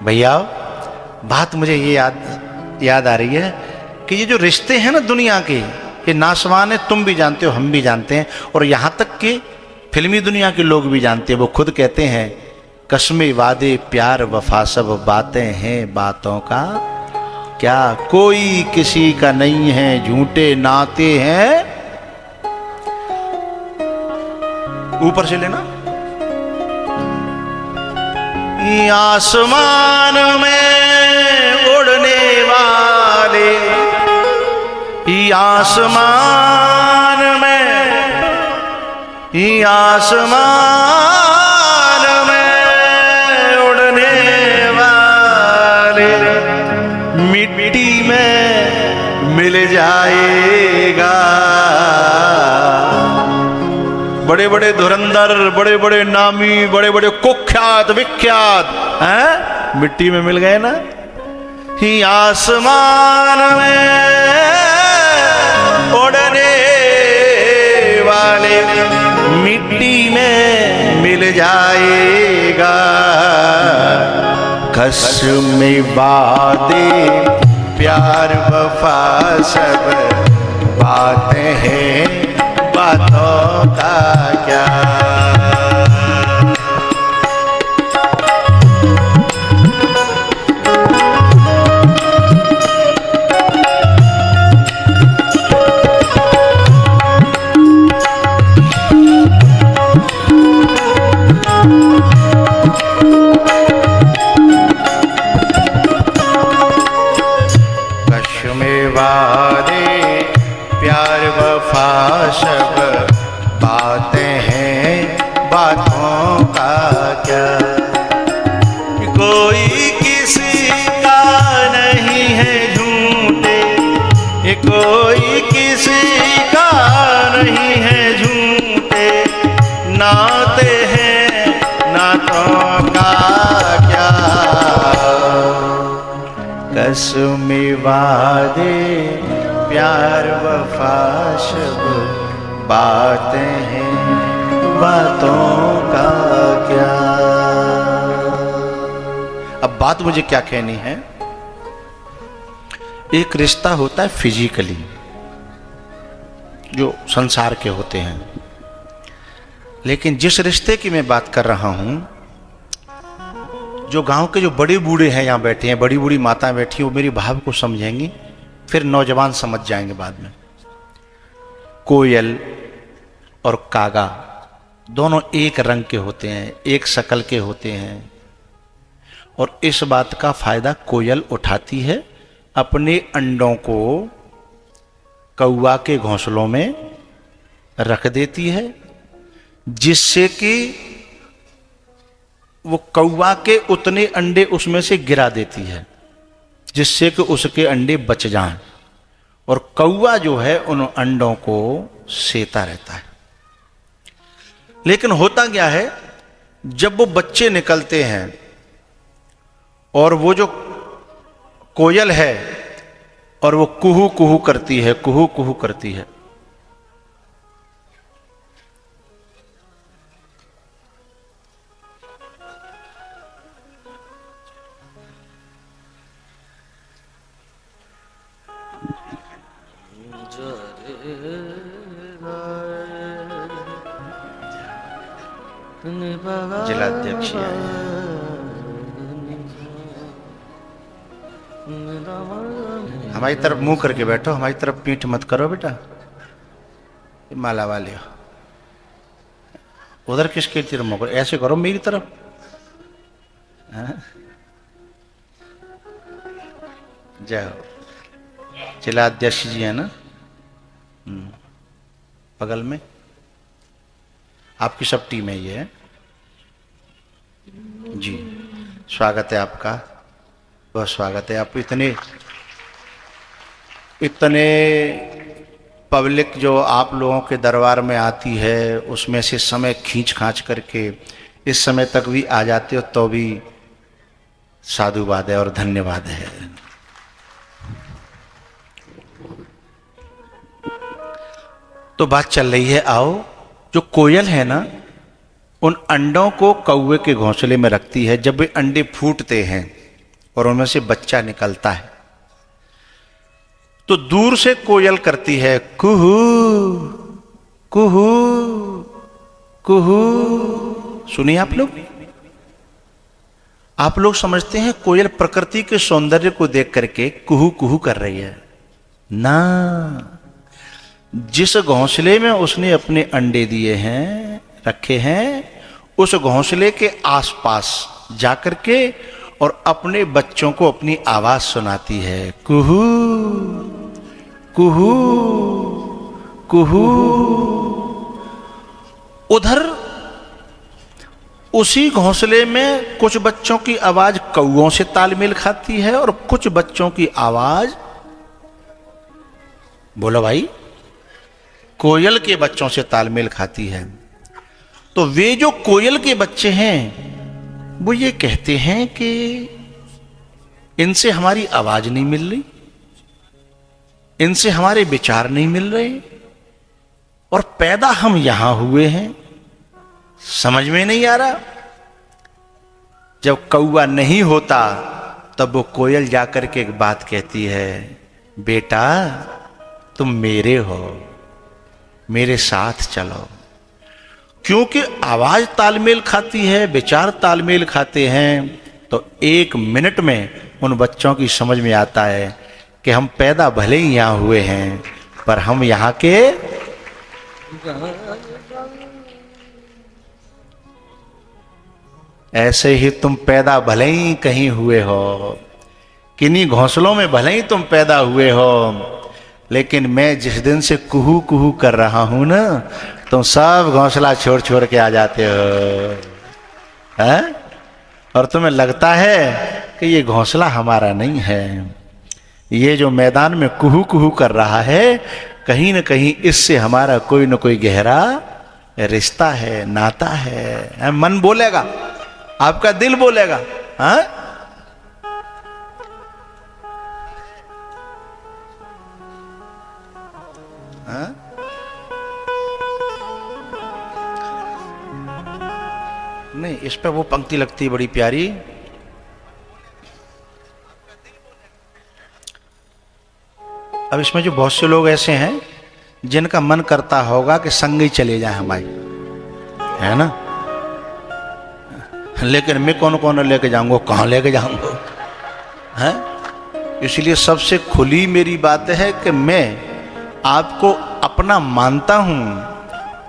भैया बात मुझे ये याद आ रही है कि ये जो रिश्ते हैं ना दुनिया के, ये नासवान है, तुम भी जानते हो, हम भी जानते हैं, और यहां तक कि फिल्मी दुनिया के लोग भी जानते हैं। वो खुद कहते हैं कस्मे वादे प्यार वफा सब बातें हैं बातों का क्या, कोई किसी का नहीं है, झूठे नाते हैं। ऊपर से लेना। आसमान में उड़ने वाले, आसमान में, आसमान में उड़ने वाले मिट्टी में मिल जाएगा। बड़े बड़े धुरंधर, बड़े बड़े नामी, बड़े बड़े कुख्यात विख्यात हैं, मिट्टी में मिल गए ना। ही आसमान में उड़ने वाले मिट्टी में मिल जाएगा। कसम वादे प्यार वफा सब बातें हैं बातों का क्या। सब बातें हैं बातों का क्या। कोई किसी का नहीं है झूठे, कोई किसी का नहीं है झूठे नाते हैं नातों का क्या। कसम वादे प्यार वफा सब बातें हैं बातों का क्या। अब बात मुझे क्या कहनी है, एक रिश्ता होता है फिजिकली जो संसार के होते हैं, लेकिन जिस रिश्ते की मैं बात कर रहा हूं, जो गांव के जो बड़े बूढ़े हैं यहां बैठे हैं, बड़ी बूढ़ी माताएं बैठी हैं, वो मेरी भाव को समझेंगी, फिर नौजवान समझ जाएंगे बाद में। कोयल और कागा दोनों एक रंग के होते हैं, एक शक्ल के होते हैं, और इस बात का फायदा कोयल उठाती है, अपने अंडों को कौवा के घोंसलों में रख देती है, जिससे कि वो कौवा के उतने अंडे उसमें से गिरा देती है, जिससे कि उसके अंडे बच जाएं, और कौवा जो है उन अंडों को सेता रहता है। लेकिन होता क्या है, जब वो बच्चे निकलते हैं और वो जो कोयल है और वो कुहू कुहू करती है, कुहू कुहू करती है, जिलाध्यक्ष हमारी तरफ मुंह करके बैठो, हमारी तरफ पीठ मत करो बेटा, माला वाले हो। उधर किसके तरफ मुंह करो, ऐसे करो मेरी तरफ। जय हो। जिलाध्यक्ष जी है ना बगल में, आपकी सब टीम है ये है जी। स्वागत है आपका, बहुत स्वागत है। आप इतने पब्लिक जो आप लोगों के दरबार में आती है, उसमें से समय खींच खांच करके इस समय तक भी आ जाते हो, तो भी साधुवाद है और धन्यवाद है। तो बात चल रही है, आओ, जो कोयल है ना, उन अंडों को कौवे के घोंसले में रखती है। जब वे अंडे फूटते हैं और उनमें से बच्चा निकलता है। तो दूर से कोयल करती है कुहू कुहू कुहू। सुनिए आप लोग समझते हैं कोयल प्रकृति के सौंदर्य को देख करके कुहू कुहू कर रही है ना। जिस घोंसले में उसने अपने अंडे दिए हैं, रखे हैं, उस घोंसले के आसपास जाकर के और अपने बच्चों को अपनी आवाज सुनाती है कुहू कुहू कुहू। उधर उसी घोंसले में कुछ बच्चों की आवाज कौओं से तालमेल खाती है और कुछ बच्चों की आवाज, बोलो भाई, कोयल के बच्चों से तालमेल खाती है। तो वे जो कोयल के बच्चे हैं वो ये कहते हैं कि इनसे हमारी आवाज नहीं मिल रही, इनसे हमारे विचार नहीं मिल रहे, और पैदा हम यहां हुए हैं, समझ में नहीं आ रहा। जब कौआ नहीं होता तब वो कोयल जाकर के एक बात कहती है, बेटा तुम मेरे हो, मेरे साथ चलो। क्योंकि आवाज तालमेल खाती है, विचार तालमेल खाते हैं, तो 1 मिनट में उन बच्चों की समझ में आता है कि हम पैदा भले ही यहां हुए हैं पर हम यहां के ऐसे ही तुम पैदा भले ही कहीं हुए हो, किन्हीं घोंसलों में भले ही तुम पैदा हुए हो, लेकिन मैं जिस दिन से कुहू कुहू कर रहा हूं ना, तुम सब घोंसला छोड़ छोड़ के आ जाते हो, हैं? और तुम्हें लगता है कि ये घोंसला हमारा नहीं है। ये जो मैदान में कुहू कुहू कर रहा है, कहीं न कहीं इससे हमारा कोई न कोई गहरा रिश्ता है, नाता है। मन बोलेगा, आपका दिल बोलेगा, हाँ? हाँ? नहीं, इस पे वो पंक्ति लगती है बड़ी प्यारी, अब इसमें जो बहुत से लोग ऐसे हैं जिनका मन करता होगा कि संग ही चले जाए हमारे, है ना, लेकिन मैं कौन कौन लेके जाऊंगा, कहां लेके जाऊंगा, हैं? इसलिए सबसे खुली मेरी बात है कि मैं आपको अपना मानता हूं,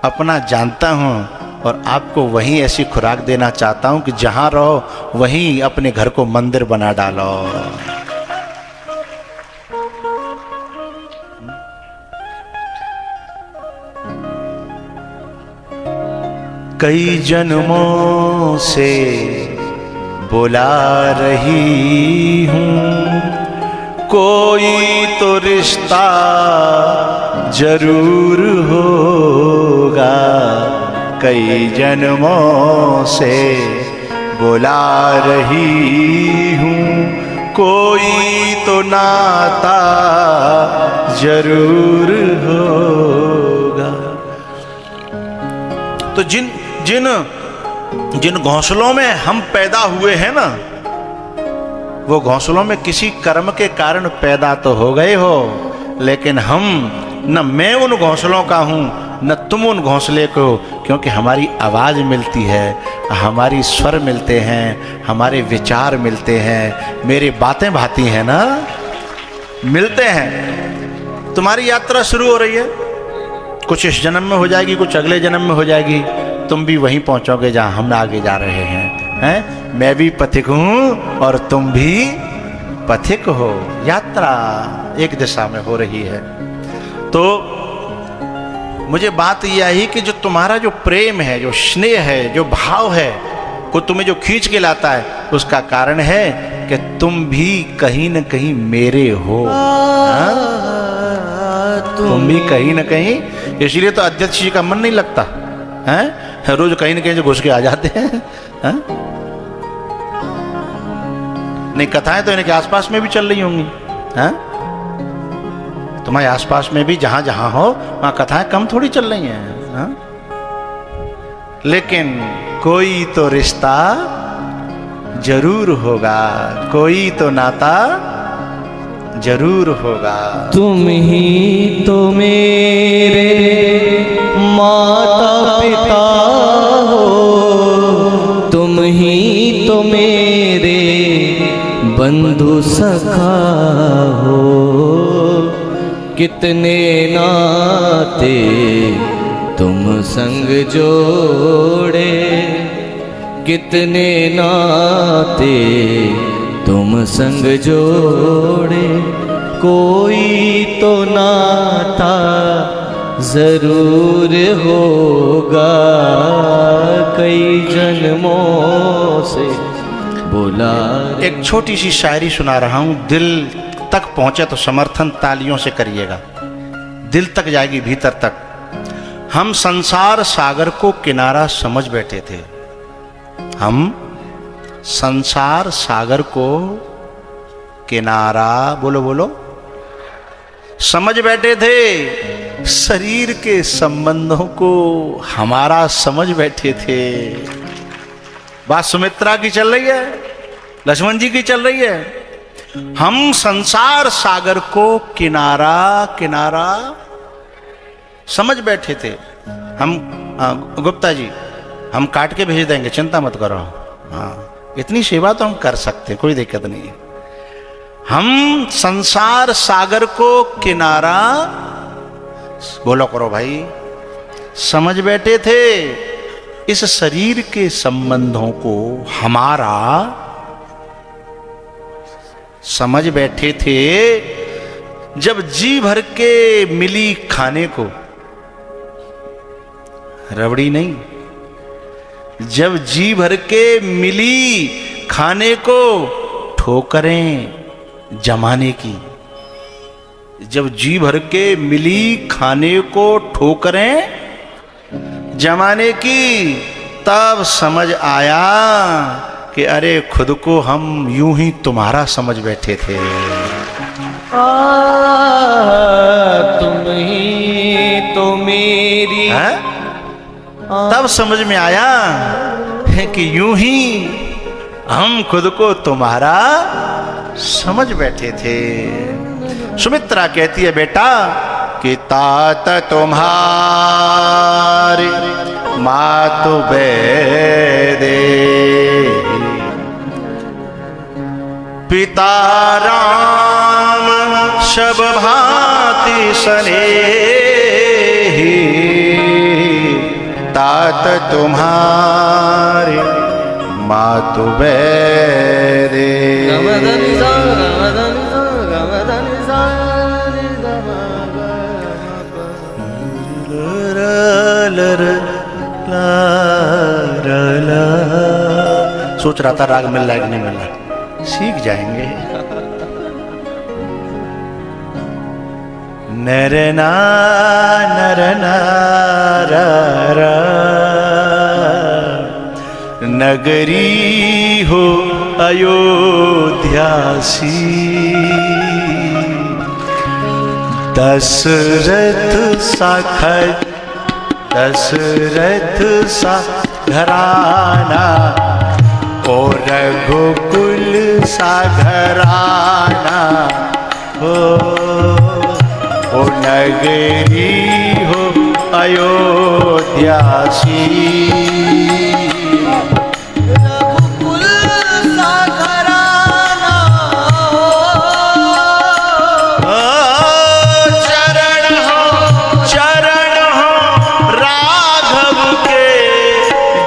अपना जानता हूं, और आपको वहीं ऐसी खुराक देना चाहता हूं कि जहां रहो वहीं अपने घर को मंदिर बना डालो। कई जन्मों से बुला रही हूं, कोई तो रिश्ता जरूर होगा। कई जन्मों से बुला रही हूं, कोई तो नाता जरूर होगा। तो जिन जिन जिन घोंसलों में हम पैदा हुए हैं ना, वो घोंसलों में किसी कर्म के कारण पैदा तो हो गए हो, लेकिन हम न मैं उन घोंसलों का हूं न तुम उन घोंसले को, क्योंकि हमारी आवाज मिलती है, हमारी स्वर मिलते हैं, हमारे विचार मिलते हैं, मेरी बातें भाती हैं ना, मिलते हैं। तुम्हारी यात्रा शुरू हो रही है, कुछ इस जन्म में हो जाएगी, कुछ अगले जन्म में हो जाएगी, तुम भी वहीं पहुंचोगे जहां हम आगे जा रहे हैं। मैं भी पथिक हूं और तुम भी पथिक हो। यात्रा एक दिशा में हो रही है। तो मुझे बात यह आई कि जो तुम्हारा जो प्रेम है, जो स्नेह है, जो भाव है, वो तुम्हें जो खींच के लाता है, उसका कारण है कि तुम भी कहीं न कहीं मेरे हो। तुम भी कहीं न कहीं, इसलिए तो अध्यक्ष जी का मन नहीं लगता है, रोज कहीं न कहीं जो घुस के आ जाते हैं। नहीं, कथाएं तो इनके आसपास में भी चल रही होंगी, हैं? तुम्हारे आसपास में भी जहां जहां हो वहां कथाएं कम थोड़ी चल रही हैं, हैं? लेकिन कोई तो रिश्ता जरूर होगा, कोई तो नाता जरूर होगा। तुम ही तो मेरे माता पिता हो, तुम ही तो मेरे बंधु सखा हो। कितने नाते तुम संग जोड़े, कितने नाते तुम संग जोड़े, कोई तो नाता जरूर होगा, कई जन्मों से बुला। एक छोटी सी शायरी सुना रहा हूं, दिल तक पहुंचे तो समर्थन तालियों से करिएगा, दिल तक जाएगी, भीतर तक। हम संसार सागर को किनारा समझ बैठे थे, हम संसार सागर को किनारा, बोलो बोलो, समझ बैठे थे। शरीर के संबंधों को हमारा समझ बैठे थे। बात सुमित्रा की चल रही है, लक्ष्मण जी की चल रही है। हम संसार सागर को किनारा किनारा समझ बैठे थे। हम गुप्ता जी, हम काट के भेज देंगे, चिंता मत करो। हाँ, इतनी सेवा तो हम कर सकते, कोई दिक्कत नहीं है। हम संसार सागर को किनारा, बोलो करो भाई, समझ बैठे थे। इस शरीर के संबंधों को हमारा समझ बैठे थे। जब जी भर के मिली खाने को, रबड़ी नहीं, जब जी भर के मिली खाने को ठोकरें जमाने की, जब जी भर के मिली खाने को ठोकरें जमाने की, तब समझ आया कि अरे खुद को हम यूं ही तुम्हारा समझ बैठे थे। तुम ही तो मेरी, तब समझ में आया कि यूं ही हम खुद को तुम्हारा समझ बैठे थे। सुमित्रा कहती है, बेटा कि तात तुम्हारी मातु बेदे, पिता राम सब भांति स्नेही, तात तुम्हारी मातु बेदे। सोच रहा था राग मिल रहा है कि नहीं मिल रहा, सीख जाएंगे। नरना नरना रा रा, नगरी हो अयोध्यासी, दशरथ साखर, दशरथ सा घराना, ओ रघुकुल सा घराना हो, ओ नगरी हो अयोध्यासी।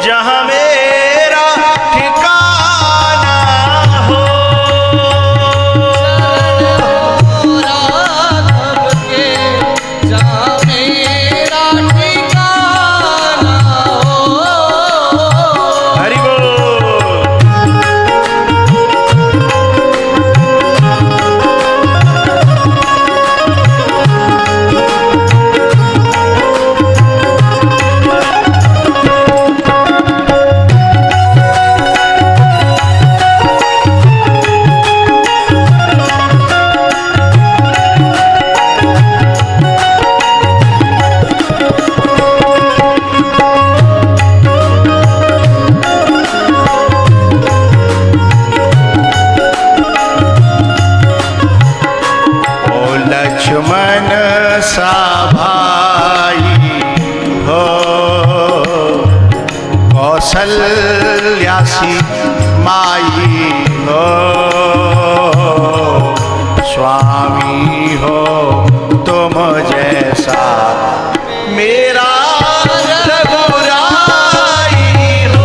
जहाँ मेरा ठिकाना हो, स्वामी हो तुम जैसा मेरा रघुराई हो।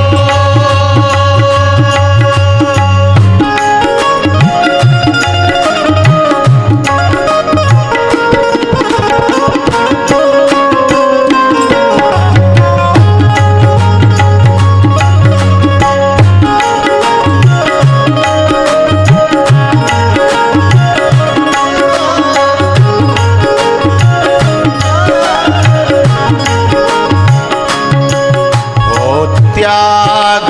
त्याग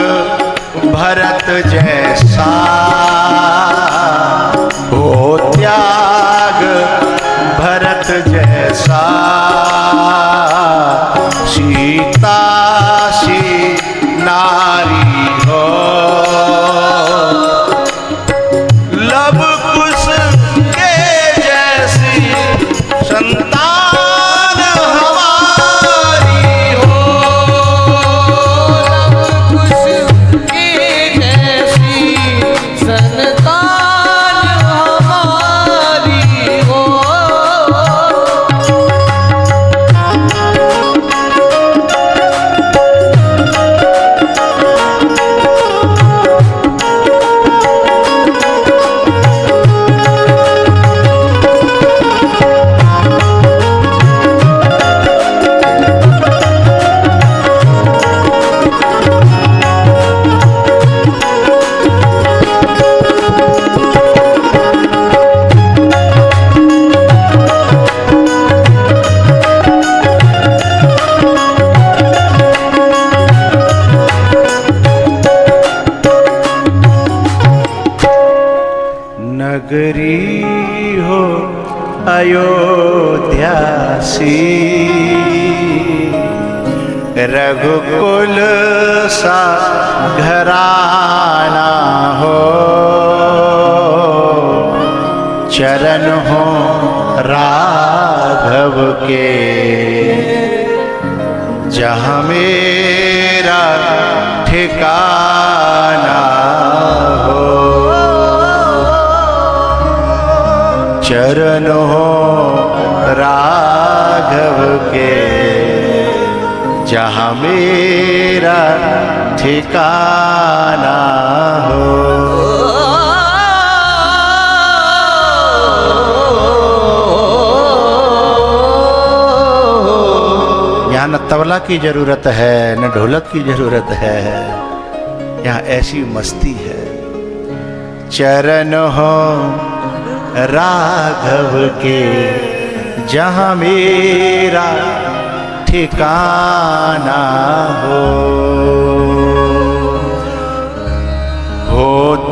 भरत जैसा हो त्याग भरत जैसा सीता सी नारी हो। लब कुश के जैसी संतान हमारी हो। नगरी हो अयोध्या सी रघुकुल सा घराना हो। चरण हो राघव के जहाँ मेरा ठिकाना हो। चरण हो राघव के जहाँ मेरा ठिकाना हो। यहाँ न तबला की जरूरत है न ढोलक की जरूरत है, यहाँ ऐसी मस्ती है। चरण हो राघव के जहाँ मेरा ठिकाना हो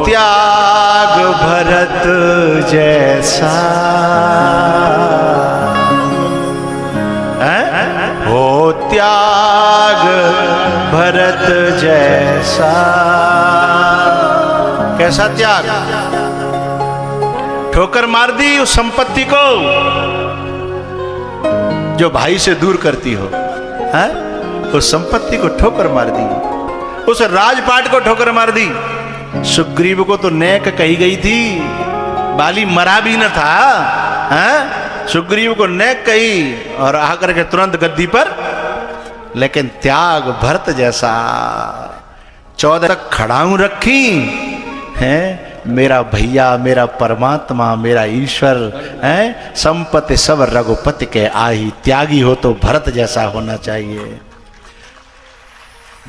त्याग भरत जैसा हो त्याग भरत जैसा। कैसा त्याग? ठोकर मार दी उस संपत्ति को जो भाई से दूर करती हो, है? उस संपत्ति को ठोकर मार दी, उस राजपाट को ठोकर मार दी। सुग्रीव को तो नेक कही गई थी, बाली मरा भी न था, है? सुग्रीव को नेक कही और आकर के तुरंत गद्दी पर, लेकिन त्याग भरत जैसा 14 तक खड़ाऊं रखी है। मेरा भैया, मेरा परमात्मा, मेरा ईश्वर है, संपत्ति सब रघुपति के आही। त्यागी हो तो भरत जैसा होना चाहिए।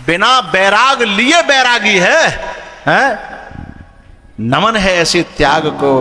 बिना बैराग लिए बैरागी है? नमन है ऐसे त्याग को।